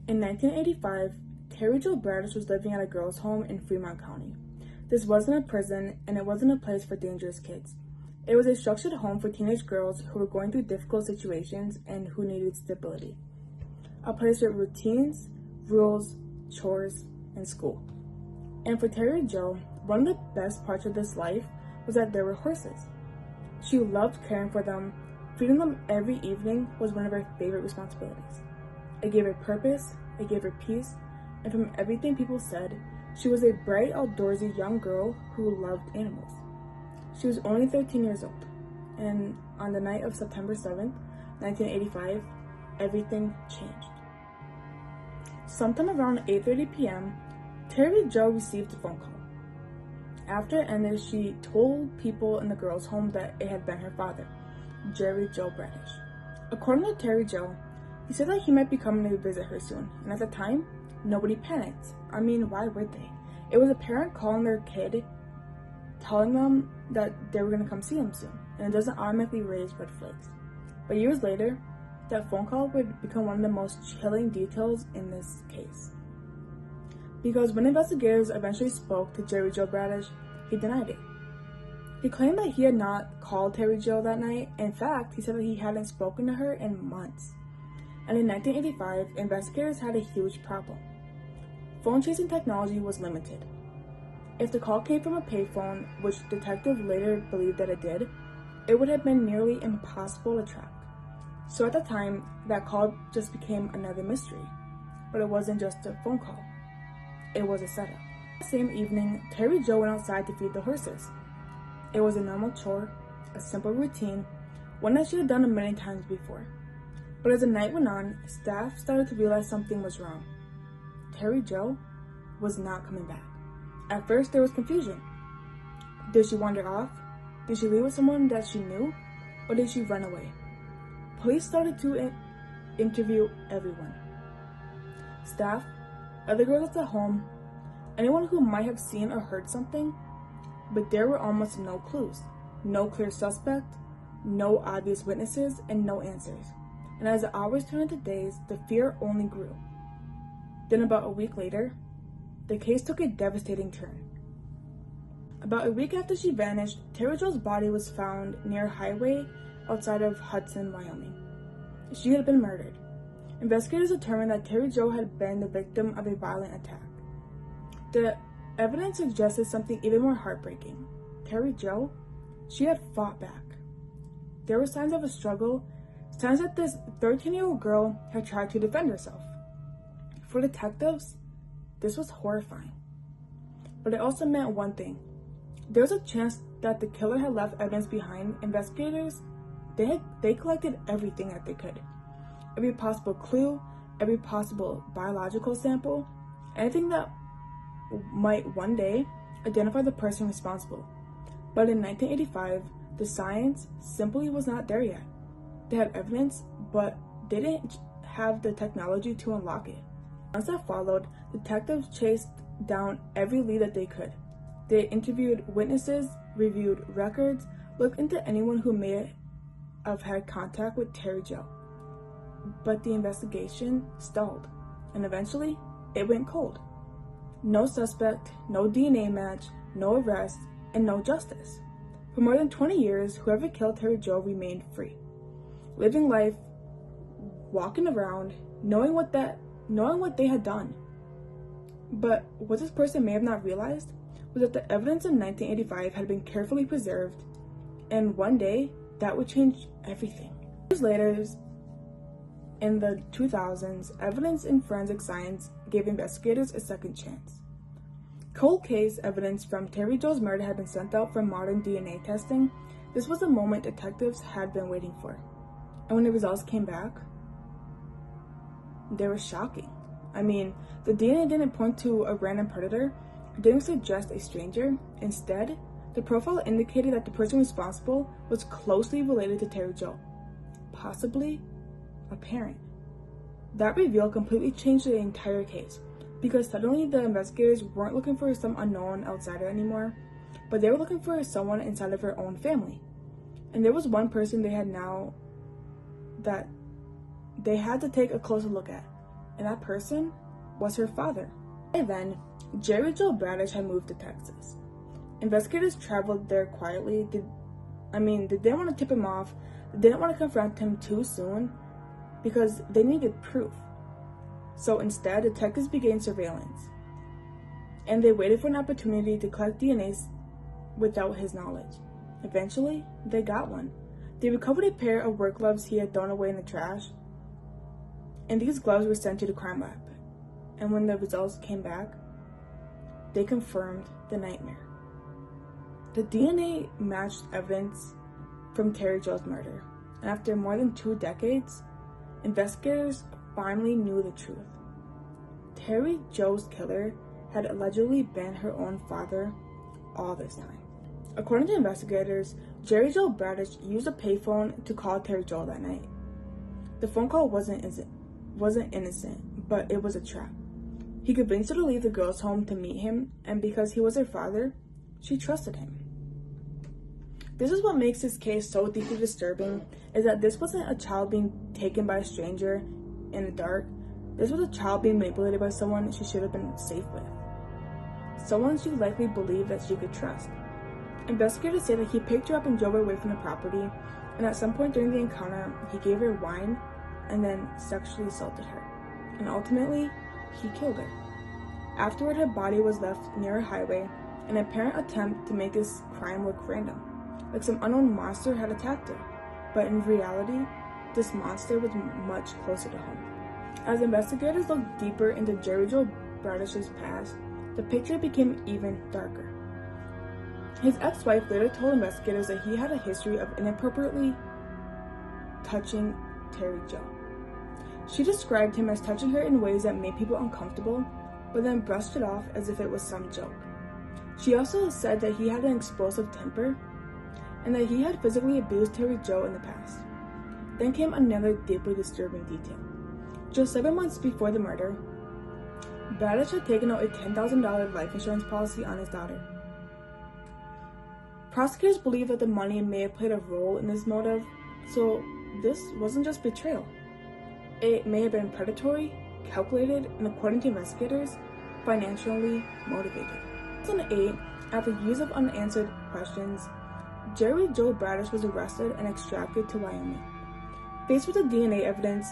In 1985, Teri Jo Bradish was living at a girls' home in Fremont County. This wasn't a prison, and it wasn't a place for dangerous kids. It was a structured home for teenage girls who were going through difficult situations and who needed stability. A place with routines, rules, chores, and school. And for Teri Jo, one of the best parts of this life was that there were horses. She loved caring for them. Feeding them every evening was one of her favorite responsibilities. It gave her purpose, it gave her peace, and from everything people said, she was a bright, outdoorsy young girl who loved animals. She was only 13 years old, and on the night of September 7th, 1985, everything changed. Sometime around 8:30 p.m., Teri Jo received a phone call. After it ended, she told people in the girls' home that it had been her father, Teri Jo Bradish. According to Teri Jo, he said that he might be coming to visit her soon, and at the time, nobody panicked. I mean, why would they? It was a parent calling their kid, telling them that they were going to come see him soon, and it doesn't automatically raise red flags. But years later, that phone call would become one of the most chilling details in this case. Because when investigators eventually spoke to Teri Jo Bradish, he denied it. He claimed that he had not called Teri Jo that night. In fact, he said that he hadn't spoken to her in months. And in 1985, investigators had a huge problem. Phone chasing technology was limited. If the call came from a payphone, which detectives later believed that it did, it would have been nearly impossible to track. So at the time, that call just became another mystery. But it wasn't just a phone call. It was a setup. That same evening, Teri Jo went outside to feed the horses. It was a normal chore, a simple routine, one that she had done many times before. But as the night went on, staff started to realize something was wrong. Teri Jo was not coming back. At first, there was confusion. Did she wander off? Did she leave with someone that she knew? Or did she run away? Police started to interview everyone. Staff, other girls at the home, anyone who might have seen or heard something, but there were almost no clues, no clear suspect, no obvious witnesses, and no answers. And as the hours turned into days, the fear only grew. Then about a week later, the case took a devastating turn. About a week after she vanished, Teri Jo's body was found near a highway outside of Hudson, Wyoming. She had been murdered. Investigators determined that Teri Jo had been the victim of a violent attack. The evidence suggested something even more heartbreaking. Teri Jo, she had fought back. There were signs of a struggle, signs that this 13-year-old girl had tried to defend herself. For detectives, this was horrifying. But it also meant one thing. There was a chance that the killer had left evidence behind. Investigators, they collected everything that they could. Every possible clue, every possible biological sample, anything that might one day identify the person responsible. But in 1985, the science simply was not there yet. They had evidence, but they didn't have the technology to unlock it. Months that followed, detectives chased down every lead that they could. They interviewed witnesses, reviewed records, looked into anyone who may have had contact with Teri Jo. But the investigation stalled, and eventually, it went cold. No suspect, no DNA match, no arrest, and no justice. For more than 20 years, whoever killed Teri Jo remained free, living life, walking around, knowing what they had done. But what this person may have not realized was that the evidence in 1985 had been carefully preserved, and one day, that would change everything. Years later, in the 2000s, evidence in forensic science gave investigators a second chance. Cold case evidence from Teri Jo's murder had been sent out for modern DNA testing. This was the moment detectives had been waiting for. And when the results came back, they were shocking. I mean, the DNA didn't point to a random predator. It didn't suggest a stranger. Instead, the profile indicated that the person responsible was closely related to Teri Jo, possibly a parent. That reveal completely changed the entire case, because suddenly the investigators weren't looking for some unknown outsider anymore, but they were looking for someone inside of her own family. And there was one person they had now that they had to take a closer look at. and that person was her father. By then, Teri Jo Bradish had moved to Texas. Investigators traveled there quietly. They didn't want to tip him off. They didn't want to confront him too soon because they needed proof. So instead, detectives began surveillance. And they waited for an opportunity to collect DNA without his knowledge. Eventually, they got one. They recovered a pair of work gloves he had thrown away in the trash. And these gloves were sent to the crime lab. And when the results came back, they confirmed the nightmare. The DNA matched evidence from Teri Jo's murder, and after more than 2 decades, investigators finally knew the truth. Teri Jo's killer had allegedly been her own father all this time. According to investigators, Teri Jo Bradish used a payphone to call Teri Jo that night. The phone call wasn't innocent, but it was a trap. He convinced her to leave the girl's home to meet him, and because he was her father, she trusted him. This is what makes this case so deeply disturbing, is that this wasn't a child being taken by a stranger in the dark. This was a child being manipulated by someone she should have been safe with. Someone she likely believed that she could trust. Investigators say that he picked her up and drove her away from the property, and at some point during the encounter, he gave her wine and then sexually assaulted her. And ultimately, he killed her. Afterward, her body was left near a highway, an apparent attempt to make this crime look random, like some unknown monster had attacked her. But in reality, this monster was much closer to home. As investigators looked deeper into Teri Jo Bradish's past, the picture became even darker. His ex-wife later told investigators that he had a history of inappropriately touching Teri Jo. She described him as touching her in ways that made people uncomfortable, but then brushed it off as if it was some joke. She also said that he had an explosive temper, and that he had physically abused Teri Jo in the past. Then came another deeply disturbing detail. Just 7 months before the murder, Bradish had taken out a $10,000 life insurance policy on his daughter. Prosecutors believe that the money may have played a role in this motive, so this wasn't just betrayal. It may have been predatory, calculated, and according to investigators, financially motivated. In 2008, after years of unanswered questions, Teri Jo Bradish was arrested and extracted to Wyoming. Faced with the DNA evidence,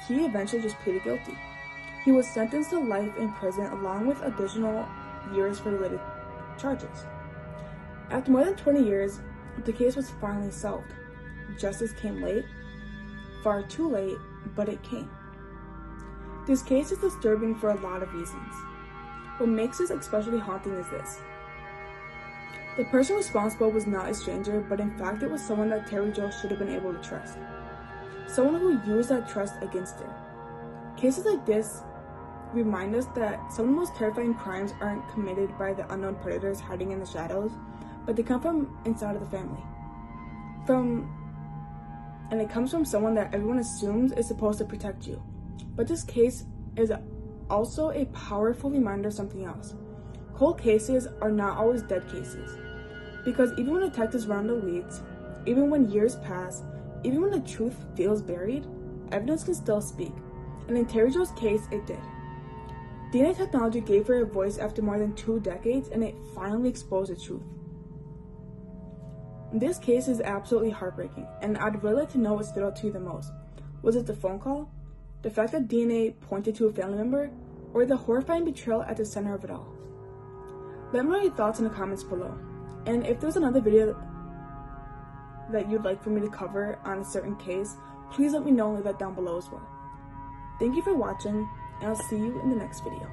he eventually just pleaded guilty. He was sentenced to life in prison along with additional years for related charges. After more than 20 years, the case was finally solved. Justice came late, far too late, but it came. This case is disturbing for a lot of reasons. What makes this especially haunting is this. The person responsible was not a stranger, but in fact it was someone that Teri Jo should have been able to trust. Someone who used that trust against her. Cases like this remind us that some of the most terrifying crimes aren't committed by the unknown predators hiding in the shadows, but they come from inside of the family. And it comes from someone that everyone assumes is supposed to protect you. But this case is also a powerful reminder of something else. Cold cases are not always dead cases. Because even when detectives run the leads, even when years pass, even when the truth feels buried, evidence can still speak. And in Teri Jo's case, it did. DNA technology gave her a voice after more than 2 decades, and it finally exposed the truth. This case is absolutely heartbreaking, and I'd really like to know what stood out to you the most. Was it the phone call, the fact that DNA pointed to a family member, or the horrifying betrayal at the center of it all? Let me know your thoughts in the comments below. And if there's another video that you'd like for me to cover on a certain case, please let me know and leave that down below as well. Thank you for watching, and I'll see you in the next video.